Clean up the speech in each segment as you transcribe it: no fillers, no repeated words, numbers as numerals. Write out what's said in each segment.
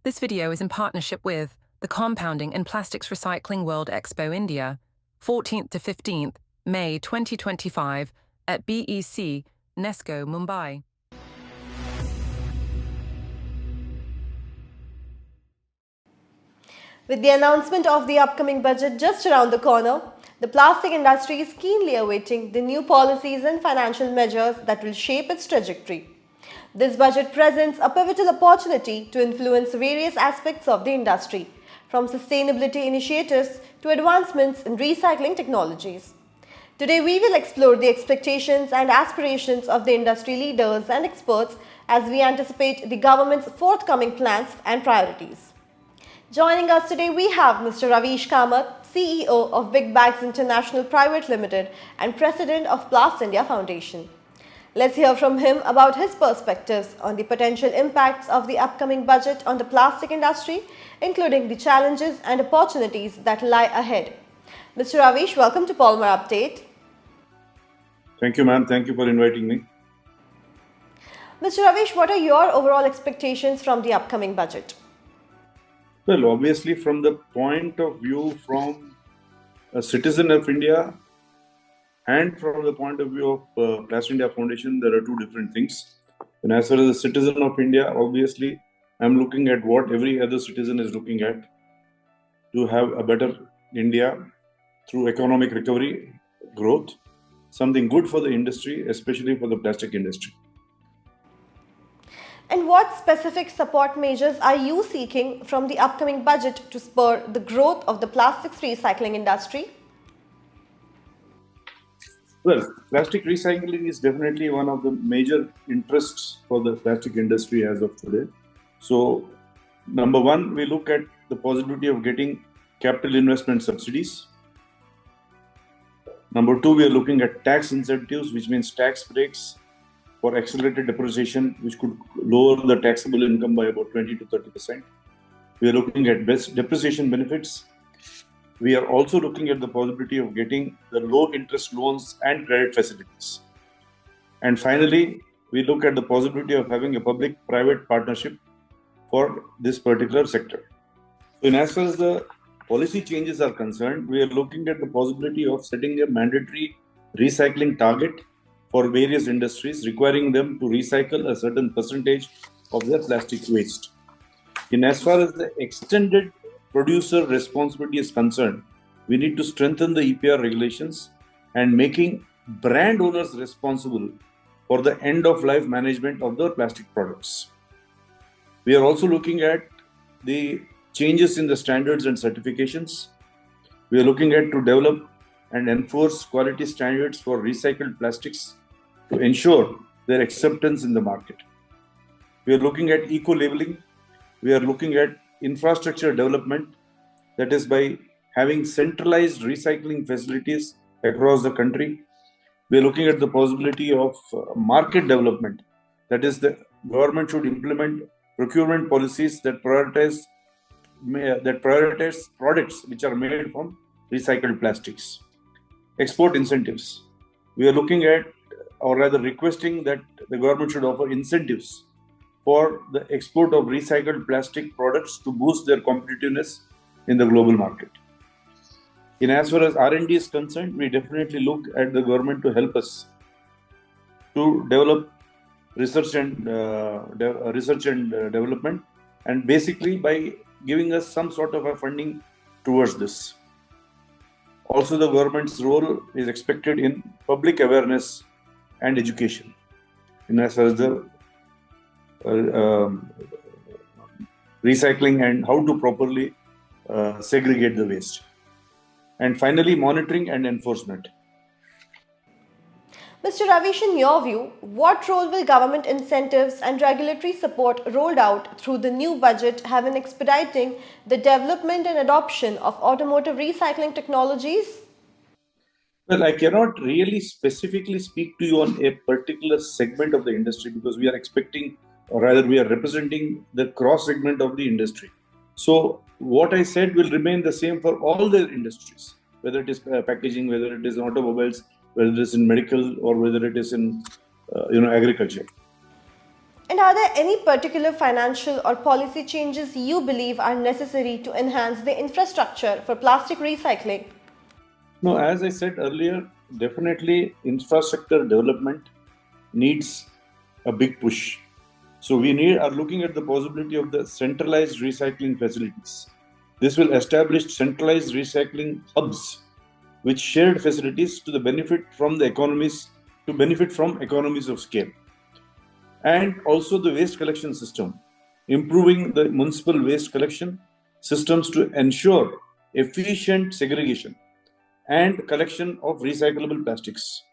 This video is in partnership with the Compounding and Plastics Recycling World Expo India, 14th to 15th May 2025 at BEC, Nesco, Mumbai. With the announcement of the upcoming budget just around the corner, the plastic industry is keenly awaiting the new policies and financial measures that will shape its trajectory. This budget presents a pivotal opportunity to influence various aspects of the industry, from sustainability initiatives to advancements in recycling technologies. Today, we will explore the expectations and aspirations of the industry leaders and experts as we anticipate the government's forthcoming plans and priorities. Joining us today, we have Mr. Ravish Kamat, CEO of Big Bags International Pvt Limited and President of Plastindia Foundation. Let's hear from him about his perspectives on the potential impacts of the upcoming budget on the plastic industry, including the challenges and opportunities that lie ahead. Mr. Ravish, welcome to Polymer Update. Thank you, ma'am. Thank you for inviting me. Mr. Ravish, what are your overall expectations from the upcoming budget? Well, obviously, from the point of view from a citizen of India and from the point of view of Plastindia Foundation, there are two different things. And as far as a citizen of India, obviously, I'm looking at what every other citizen is looking at to have a better India through economic recovery, growth, something good for the industry, especially for the plastic industry. And what specific support measures are you seeking from the upcoming budget to spur the growth of the plastics recycling industry? Well, plastic recycling is definitely one of the major interests for the plastic industry as of today. So, number one, we look at the possibility of getting capital investment subsidies. Number two, we are looking at tax incentives, which means tax breaks for accelerated depreciation, which could lower the taxable income by about 20 to 30%. We are looking at best depreciation benefits. We are also looking at the possibility of getting the low interest loans and credit facilities. And finally, we look at the possibility of having a public-private partnership for this particular sector. And as far as the policy changes are concerned, we are looking at the possibility of setting a mandatory recycling target for various industries, requiring them to recycle a certain percentage of their plastic waste. In as far as the extended producer responsibility is concerned, we need to strengthen the EPR regulations and making brand owners responsible for the end-of-life management of the plastic products. We are also looking at the changes in the standards and certifications. We are looking at to develop and enforce quality standards for recycled plastics to ensure their acceptance in the market. We are looking at eco-labeling. We are looking at infrastructure development, that is by having centralized recycling facilities across the country. We are looking at the possibility of market development, that is the government should implement procurement policies that prioritize products which are made from recycled plastics. Export incentives. We are looking at, or rather requesting, that the government should offer incentives for the export of recycled plastic products to boost their competitiveness in the global market. In as far as R&D is concerned, we definitely look at the government to help us to develop research and development, and basically by giving us some sort of a funding towards this. Also, the government's role is expected in public awareness and education, in as far as the recycling and how to properly segregate the waste. And finally, monitoring and enforcement. Mr. Ravish, in your view, what role will government incentives and regulatory support rolled out through the new budget have in expediting the development and adoption of automotive recycling technologies? Well, I cannot really specifically speak to you on a particular segment of the industry because we are expecting, or rather we are representing the cross segment of the industry. So what I said will remain the same for all the industries, whether it is packaging, whether it is automobiles, whether it is in medical, or whether it is in agriculture. And are there any particular financial or policy changes you believe are necessary to enhance the infrastructure for plastic recycling? No, as I said earlier, definitely infrastructure development needs a big push. So we are looking at the possibility of the centralized recycling facilities. This will establish centralized recycling hubs with shared facilities to benefit from economies of scale. And also the waste collection system, improving the municipal waste collection systems to ensure efficient segregation and collection of recyclable plastics.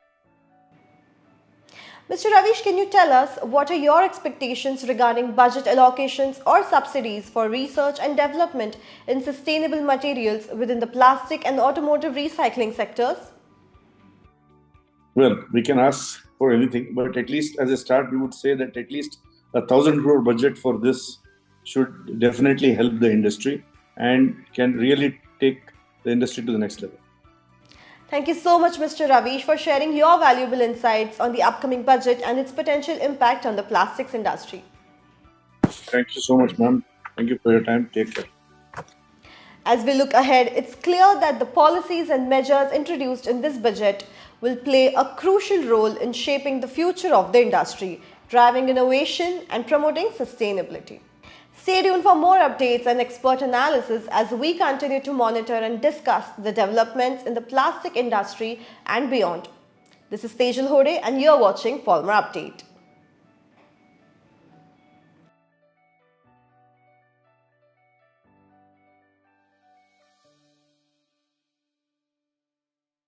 Mr. Ravish, can you tell us what are your expectations regarding budget allocations or subsidies for research and development in sustainable materials within the plastic and automotive recycling sectors? Well, we can ask for anything, but at least as a start, we would say that at least 1,000 crore budget for this should definitely help the industry and can really take the industry to the next level. Thank you so much, Mr. Ravish, for sharing your valuable insights on the upcoming budget and its potential impact on the plastics industry. Thank you so much, ma'am. Thank you for your time. Take care. As we look ahead, it's clear that the policies and measures introduced in this budget will play a crucial role in shaping the future of the industry, driving innovation and promoting sustainability. Stay tuned for more updates and expert analysis as we continue to monitor and discuss the developments in the plastic industry and beyond. This is Tejal Hode and you're watching Polymer Update.